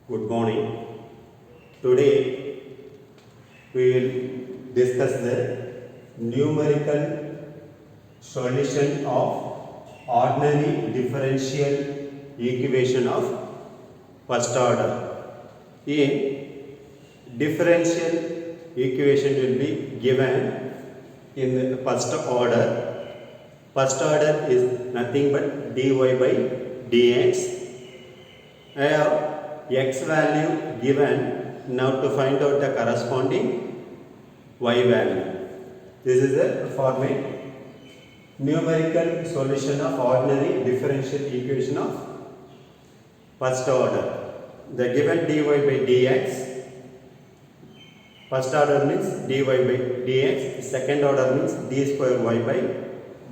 Good morning. Today we will discuss the numerical solution of ordinary differential equation of first order. In differential equation will be given in the first order. First order is nothing but dy by dx. I have x value given. Now to find out the corresponding y value. This is the format. Numerical solution of ordinary differential equation of first order. The given dy by dx. First order means dy by dx. Second order means d square y by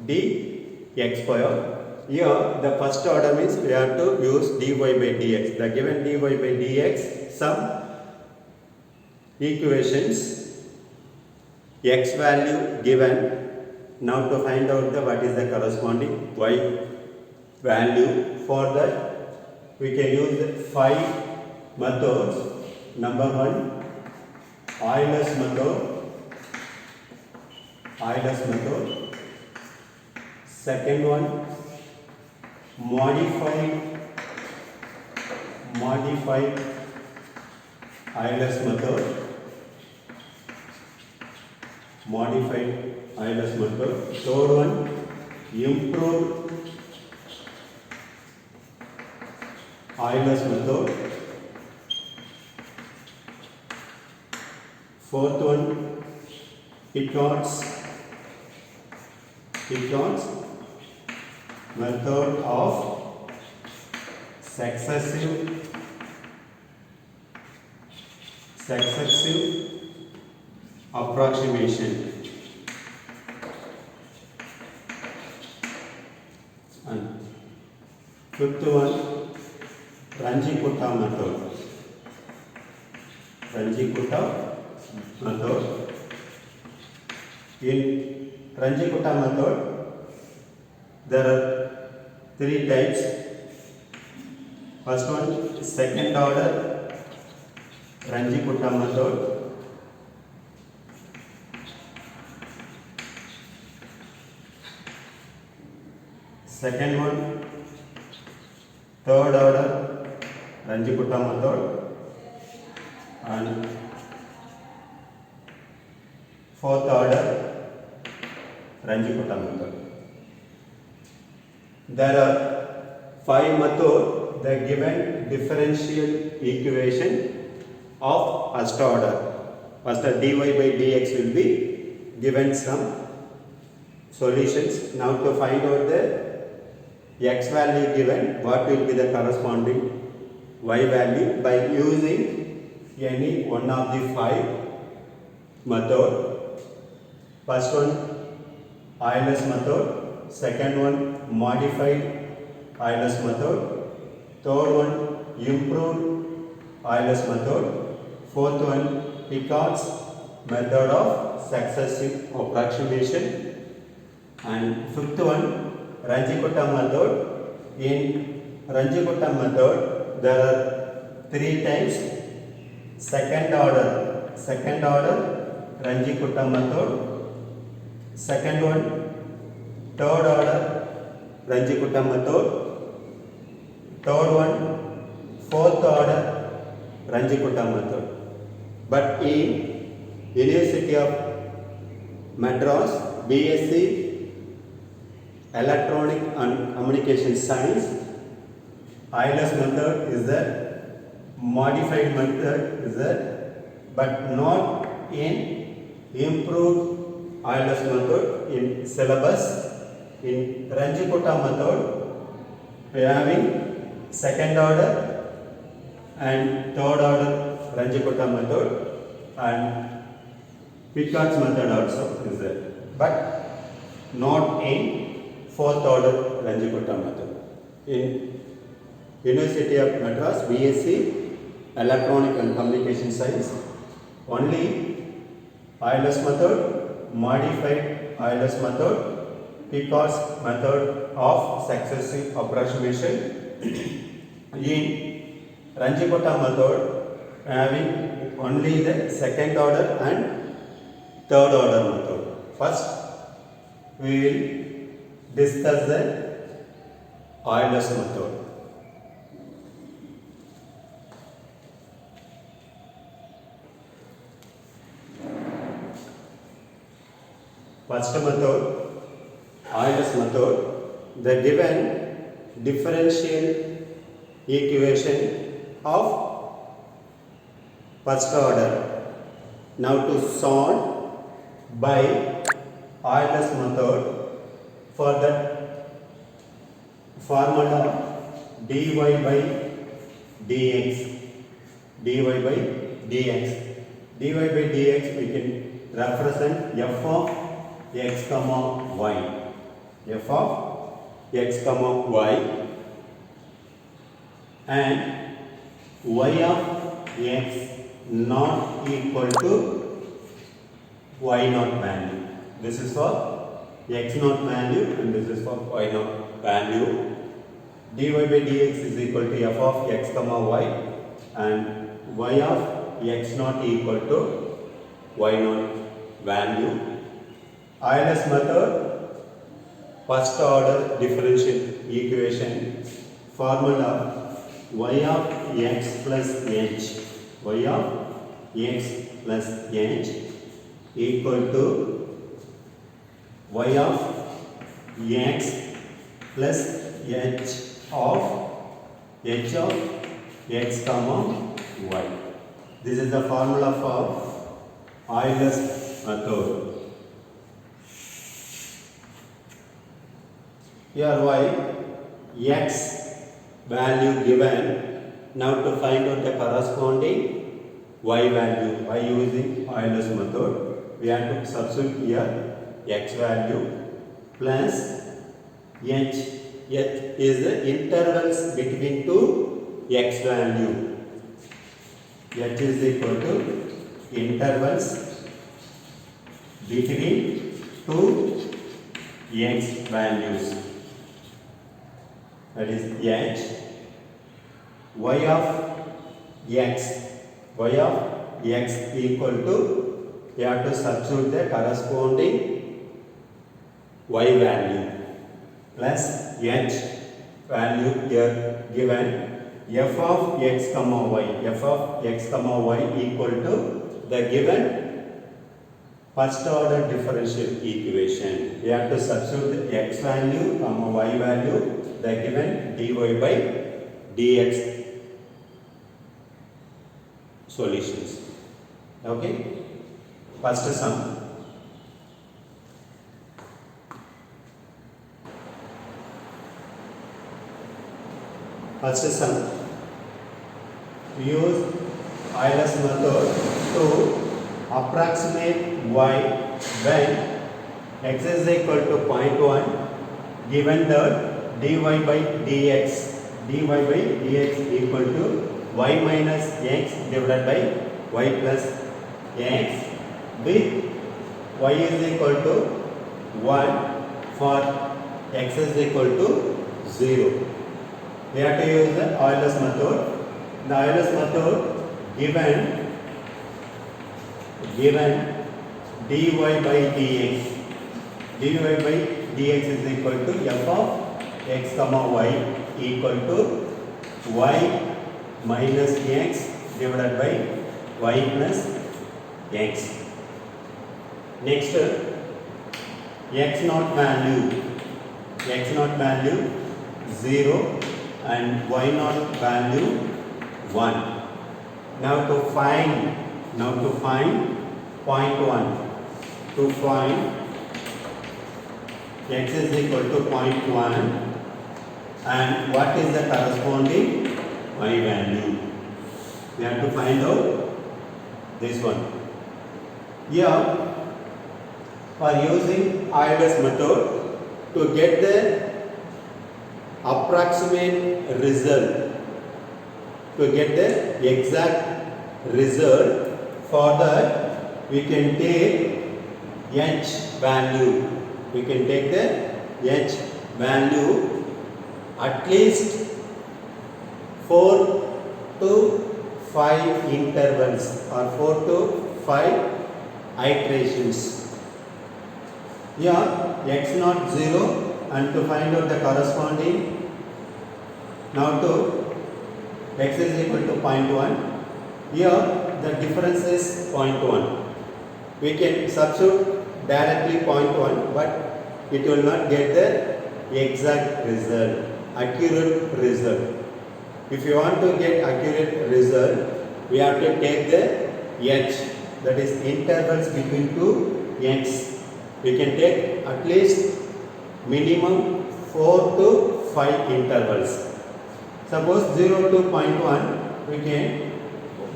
dx square. Here the first order means we have to use dy by dx. The given dy by dx, some equations, x value given. Now to find out what is the corresponding y value. For that we can use 5 methods. Number 1, Euler's method. Second one, modified Euler's method. Third one, improved Euler's method. Fourth one, Picard's method of successive approximation. And fifth one, Ranjikutta method. In Ranjikutta method, there are 3 types. First one, second order Ranjikutta method. Second one, third order Ranjikutta method. And fourth order Ranjikutta method. There are 5 methods. The given differential equation of first order. First dy by dx will be given some solutions. Now to find out the x value given, what will be the corresponding y value by using any one of the 5 methods. First one, Euler's method. Second one, modified Euler's method. Third one, improved Euler's method. Fourth one, Picard's method of successive approximation. And fifth one, Ranjikutta method. In Ranjikutta method, there are 3 types. Second order Ranjikutta method. Second one, third order Ranjikutta method. Third one, fourth order Ranjikutta method. But in University of Madras, BSc Electronic and Communication Science, Euler's method is there, modified method is there, but not in improved Euler's method in syllabus. In Ranjikutta method, we are having second order and third order Ranjikutta method, and Picard's method also is there, but not in fourth order Ranjikutta method. In University of Madras, BSc Electronic and Communication Science, only Euler's method, modified Euler's method, Picard's method of successive approximation. In Ranjikota method having only the second order and third order method. First, we will discuss the Euler's method. First method, Euler's method. The given differential equation of first order. Now to solve by Euler's method, for that formula dy by dx, dy by dx, dy by dx we can represent f of x comma y, f of x comma y, and y of x not equal to y naught value. This is for x naught value and this is for y naught value. Dy by dx is equal to f of x comma y and y of x naught equal to y naught value. Euler's method, first order differential equation, formula y of x plus h, y of x plus h equal to y of x plus h of x comma y. This is the formula for Euler's method. Here y, x value given. Now to find out the corresponding y value by using Euler's method, we have to substitute here x value plus h. H is the intervals between two x value. H is equal to intervals between two x values. That is h, y of x equal to, you have to substitute the corresponding y value plus h value here given f of x comma y, f of x comma y equal to the given first order differential equation. We have to substitute the x value comma y value, the given dy by dx solutions. Okay, first sum. First sum, we use Euler's method to approximate y when x is equal to 0.1, given that dy by dx equal to y minus x divided by y plus x, with y is equal to 1 for x is equal to 0. We have to use the Euler's method. The Euler's method given dy by dx is equal to f of x comma y equal to y minus x divided by y plus x. Next, x naught value 0 and y naught value 1. Now to find 0.1. To find x is equal to 0.1 and what is the corresponding y value. We have to find out this one. Here, for using Euler's method to get the approximate result, to get the exact result, for that we can take h value. We can take the h value at least 4 to 5 intervals or 4 to 5 iterations. Here x naught 0, and to find out the corresponding, now to x is equal to 0.1. Here the difference is 0.1. We can substitute directly 0.1, but it will not get the exact result, accurate result. If you want to get accurate result, we have to take the h, that is intervals between two x. We can take at least minimum 4 to 5 intervals. Suppose 0 to 0.1, we can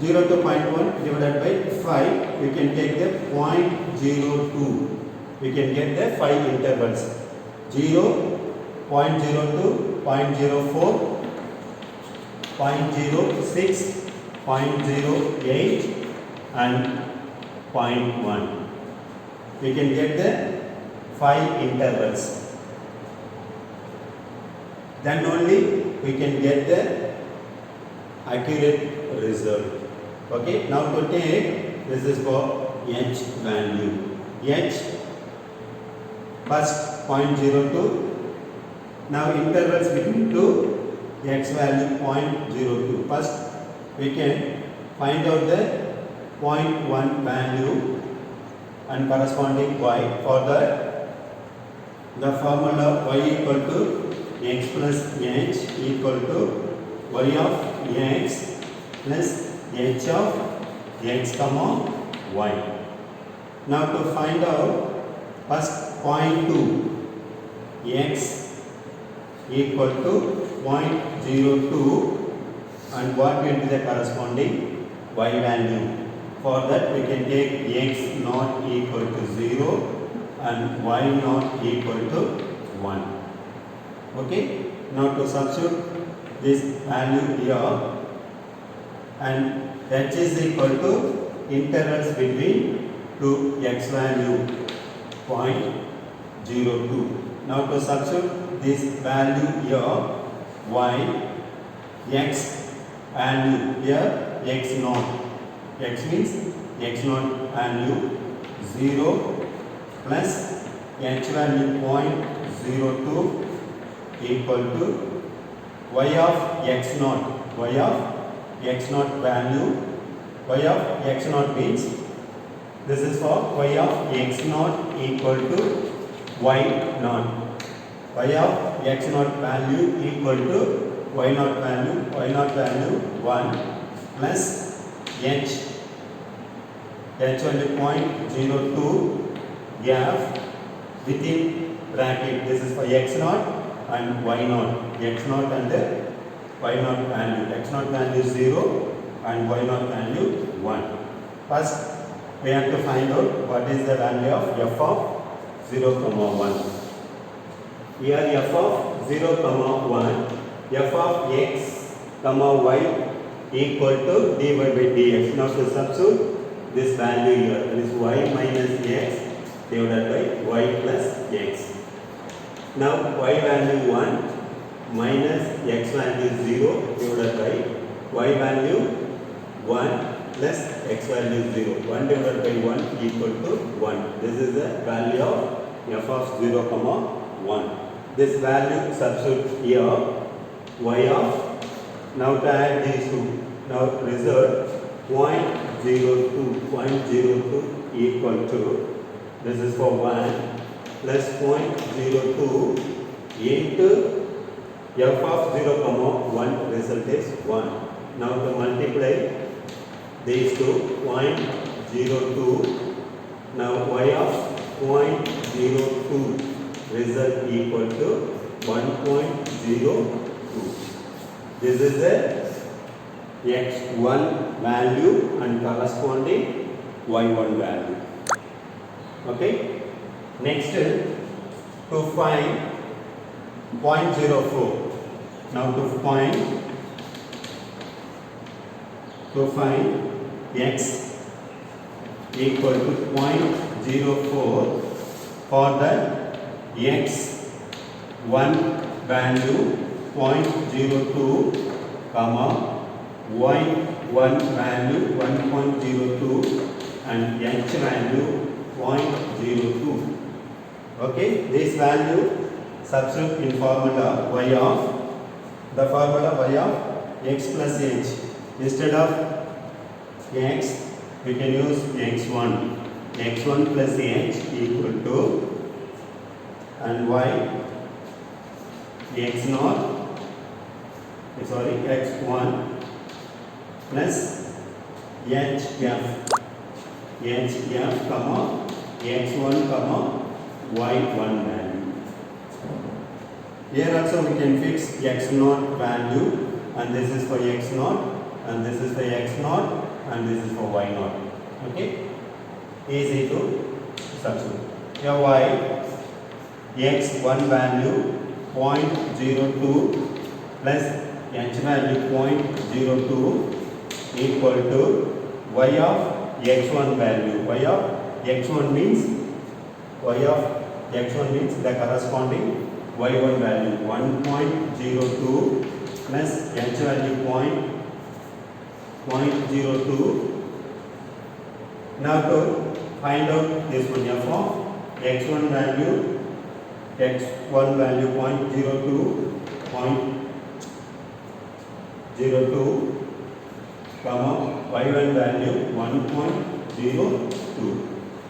0 to 0.1 divided by 5, we can take the 0.02. We can get the 5 intervals: 0, 0.02, 0.04, 0.06, 0.08 and 0.1. We can get the 5 intervals. Then only we can get the accurate result. Okay, now to take, this is for h value. H first 0.02. Now intervals between two, x value 0.02. First we can find out the 0.1 value and corresponding y. For that, the formula y equal to x plus h equal to y of x plus h of x comma y. Now to find out, first 0.2, x equal to 0.02, and what will be the corresponding y value. For that we can take x not equal to 0 and y not equal to 1. Okay, now to substitute this value here, and h is equal to intervals between two x value 0.02. Now to substitute this value here, y, x value here x naught. X means x naught value 0 plus h value 0.02 equal to y of x naught. Y of x naught value, y of x naught means, this is for y of x naught equal to y naught. Y of x naught value equal to y naught value 1 plus h value 0.02 gap within bracket. This is for x naught and y naught. X naught and y naught value. X naught value 0 and y naught value 1. First, we have to find out what is the value of f of 0, 1. Here f of 0, 1, f of x, y equal to dy by dx. Now to substitute this value here, that is y minus x divided by y plus x. Now y value 1 minus x value 0 divided by y value 1 plus x value 0. 1 divided by 1 equal to 1. This is the value of f of 0, 1. This value substitute here, y of, now to add these two, now result 0.02 equal to, this is for 1 plus 0.02 into f of 0, 1, result is 1. Now to multiply these two, 0.02, now y of 0.02 result equal to 1.02. This is the x1 value and corresponding y1 value. Okay. Next, to find 0.04. Now to find x equal to 0.04 for the x1 value 0.02, comma y1 value 1.02 and h value 0.02. Okay, this value substitute in formula y of x plus h. Instead of x, we can use x1 plus h equal to, and y x0 x1 plus hf comma x1 comma y1 value. Here also we can fix x0 value, and this is for x0 and this is for x0 and this is for y0. Okay, easy to substitute. Here y x1 value 0.02 plus h value 0.02 equal to y of x1 value. Y of x1 means the corresponding y1 value 1.02 plus h value 0.02. Now to find out this one, f of x1 value 0.02 comma y1 value 1.02.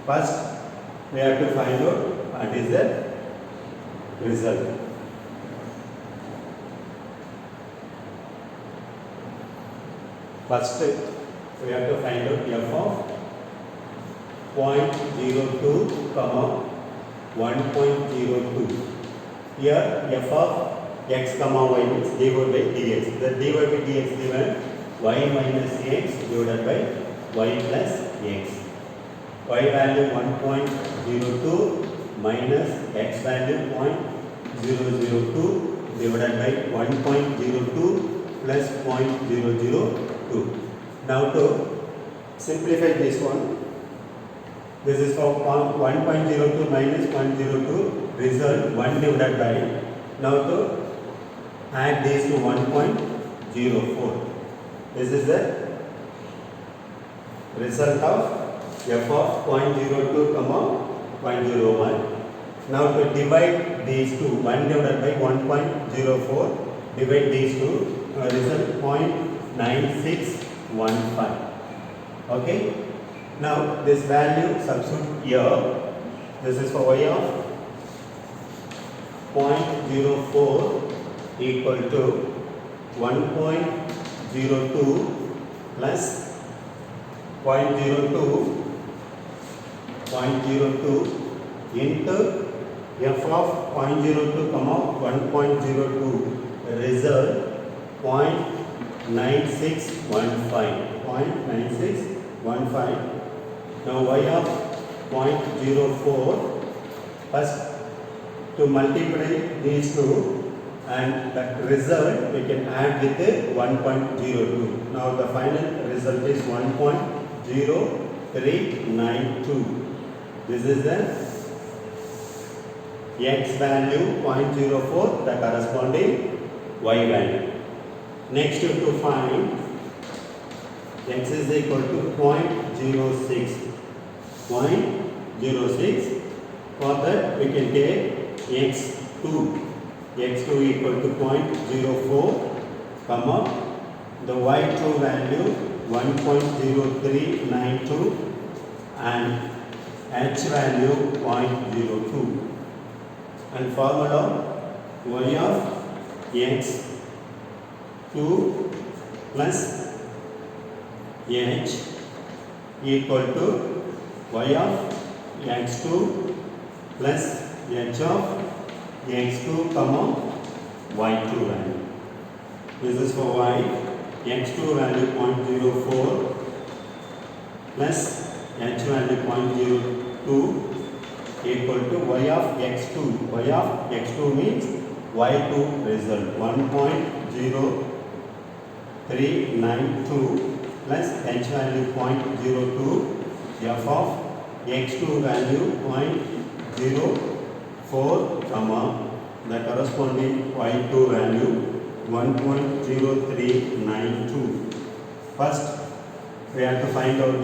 First we have to find out what is the result. First we have to find out f of 0.02 comma 1.02. Here f of x comma y is dy by dx. The dy by dx given y minus x divided by y plus x. Y value 1.02 minus x value 0.002 divided by 1.02 plus 0.002. Now to simplify this one, this is for 1.02 minus 0.02 result 1 divided by, now to add this to 1.04. This is the result of f of 0.02 comma 0.01. Now to divide these two, 1 divided by 1.04, divide these two, result 0.9615. Okay. Now this value substitute here. This is for y of 0.04 equal to 1.02 plus 0.02 into f of 0.02 comma 1.02 result 0.9615. Now y of 0.04, first to multiply these two and the result we can add with 1.02. Now the final result is 1.0392. This is the x value 0.04, the corresponding y value. Next to find x is equal to 0.06. For that we can take x2 equal to 0.04 comma the y2 value 1.0392 and h value 0.02, and formula y of x2 plus h equal to y of x2 plus h of x2 comma y2 value. This is for y, x2 value 0.04 plus h value 0.02 equal to y of x2. Y of x2 means y2 result 1.0392 plus h value 0.02, f of x2 value 0.04 comma the corresponding y2 value 1.0392. First, we have to find out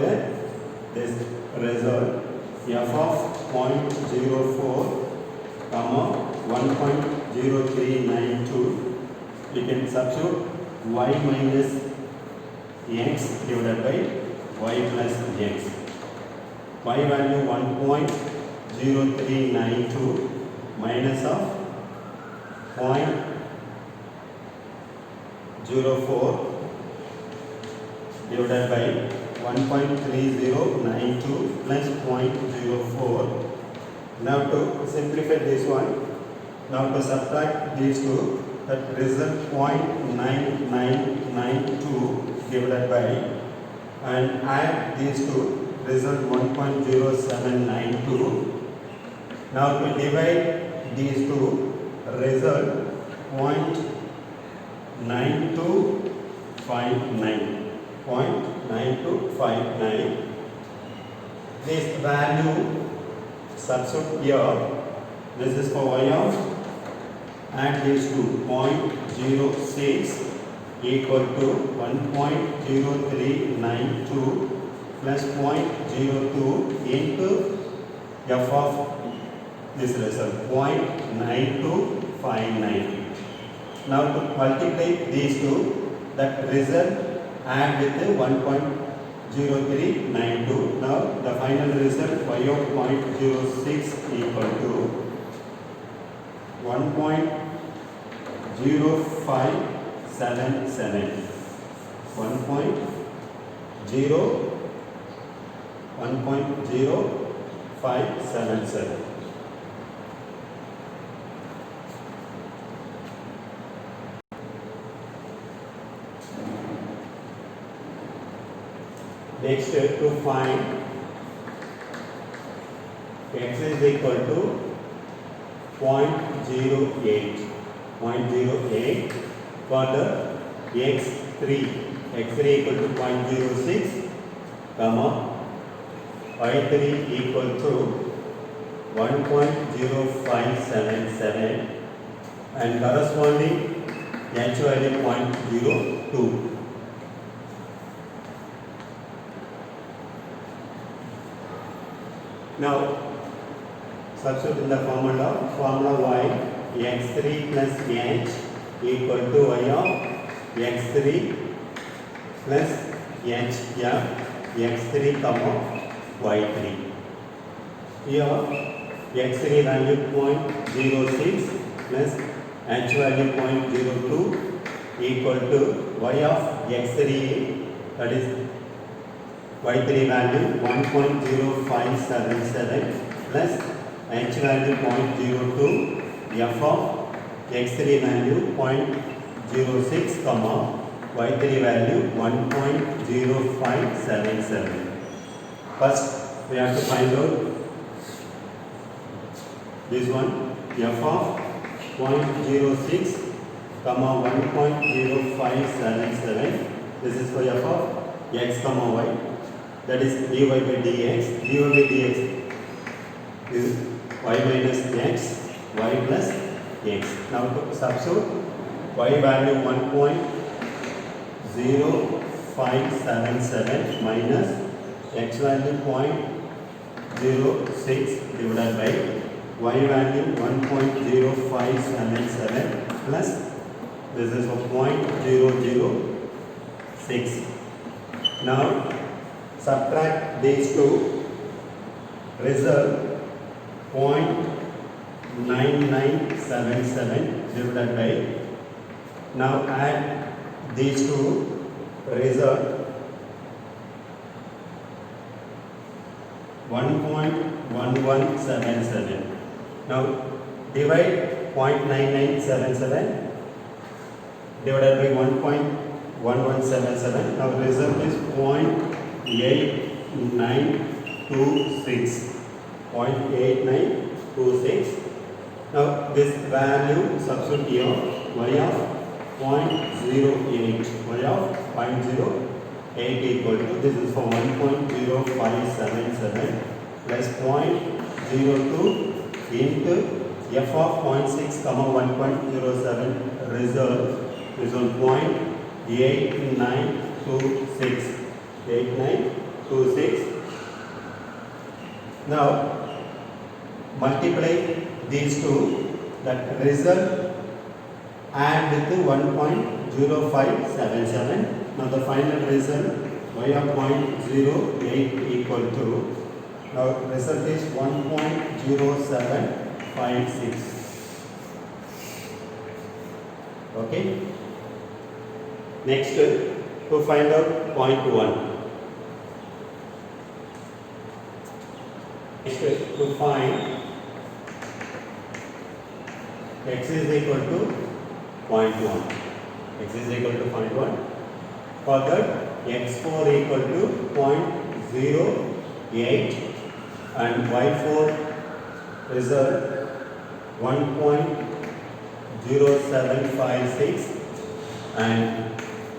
this result f of 0.04 comma 1.0392. We can substitute y minus x divided by y plus x. Y value 1.0392 minus of 0.04 divided by 1.3092 plus 0.04. Now to simplify this one, now to subtract these two, that result 0.9992 divided by, and add these two, result 1.0792. Now to divide these two, result 0.9259. This value substitute here. This is for y of, add these two, 0.06 equal to 1.0392 plus 0.02 into f of this result 0.9259. Now to multiply these two, that result add with the 1.0392. Now the final result y of 0.06 equal to 1.0577. 1.0577. Next, to find x is equal to 0.08 for the x3 equal to 0.06 comma y3 equal to 1.0577 and corresponding h value 0.02. Now substitute in the formula y, x3 plus h equal to y of x3 plus h x3 comma y3. Here x3 value 0.06 plus h value 0.02 equal to y of x3, that is y3 value 1.0577 plus h value 0.02, f of x3 value 0.06 comma y3 value 1.0577. First we have to find out this one, f of 0.06 comma 1.0577. This is for f of x comma y, that is dy by dx. Dy by dx is y minus x, y plus x. Now to substitute y value 1.0577 minus x value 0.06 divided by y value 1.0577 plus this is for 0.006. Now subtract these two, result 0.9977 divided by, now add these two, result 1.1177. Now divide 0.9977 divided by 1.1177. Now result is 0.8926. 0.8926. Now this value substitute here, y of 0.08, y of 0.08 equal to, this is for 1.0577 plus 0.02 into f of 0.6 comma 1.07, result is on 0.8926 2926. 8926. Now multiply these two, that result add with 1.0577. Now the final result y of 0.08 equal to, now result is 1.0756. Okay. Next, to find out 0.1. Next, to find x is equal to 0.1. X is equal to 0.1. For that, x4 equal to 0.08 and y4 result 1.0756 and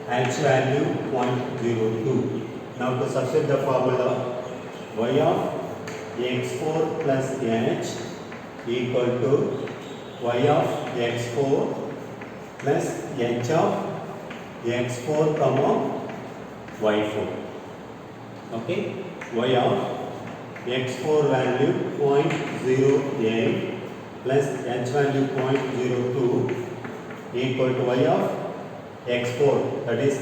h value 0.02. Now to substitute the formula, y of x4 plus h equal to y of x4 plus h of x4 comma y4. Okay, y of x4 value 0.08 plus h value 0.02 equal to y of x4, that is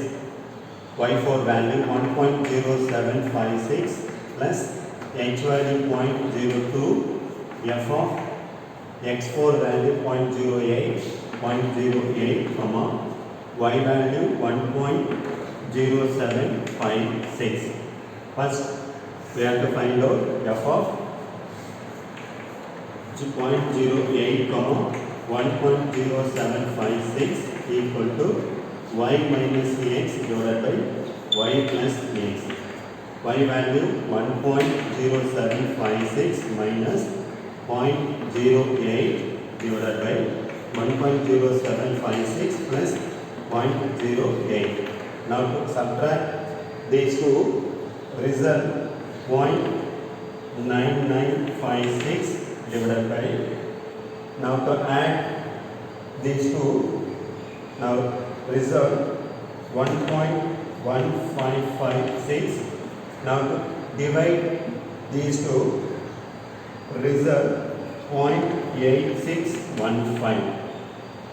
y4 value 1.0756 plus h value 0.02, f of x4 value 0.08 comma y value 1.0756. First we have to find out f of 0.08 comma 1.0756 equal to y minus x divided by y plus x. Y value 1.0756 minus 0.08 divided by 1.0756 plus 0.08. Now to subtract these two, result 0.9956 divided by, now to add these two, now result 1.1556. now to divide these two, result 0.8615.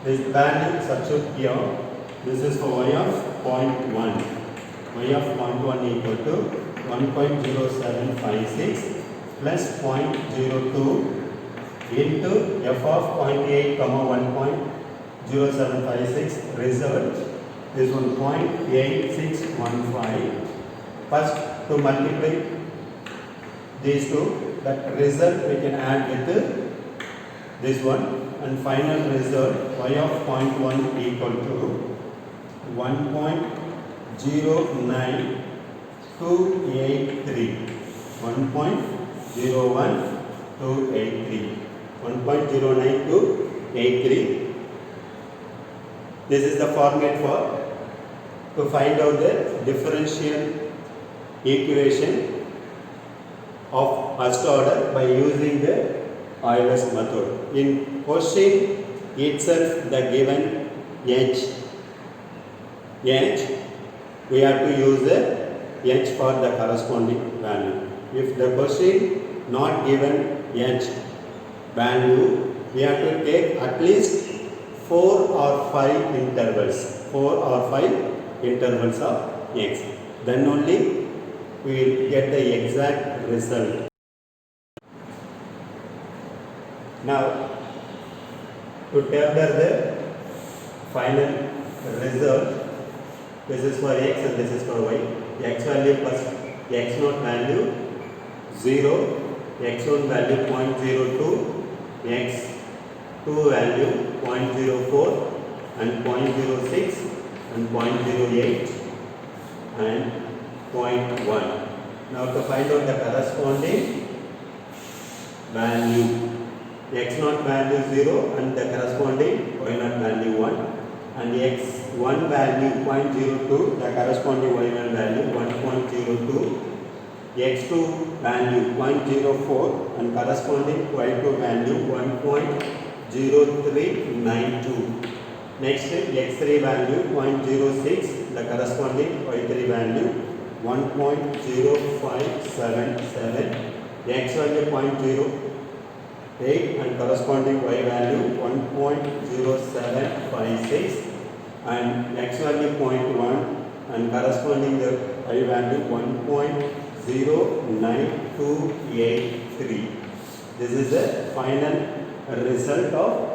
this value substitute here, this is for y of 0.1. y of 0.1 equal to 1.0756 plus 0.02 into f of 0.8 comma 1.0756, result this one 0.8615. First to multiply these two, that result we can add with this one, and final result y of 0.1 equal to 1.01283. 1.01283. 1.09283. This is the format for to find out the differential equation of first order by using the Euler's method. In question itself, the given h, we have to use the h for the corresponding value. If the question not given h value, we have to take at least 4 or 5 intervals. 4 or 5 intervals of x. Then only we will get the exact result. Now, to tailor the final result, this is for x and this is for y. X value plus x0 value 0, x1 value 0.02, x2 value 0.04 and 0.06 and 0.08 and 0.1. Now to find out the corresponding value, x0 value 0 and the corresponding y0 value 1, and x1 value 0.02, the corresponding y1 value 1.02, x2 value 0.04 and corresponding y2 value 1.0392. Next, x3 value 0.06, the corresponding y3 value 1.0577, x value 0.08 and corresponding y value 1.0756 and x value 0.1 and corresponding the y value 1.09283. This is the final result of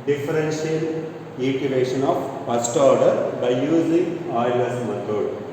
differential equation of first order by using Euler's method.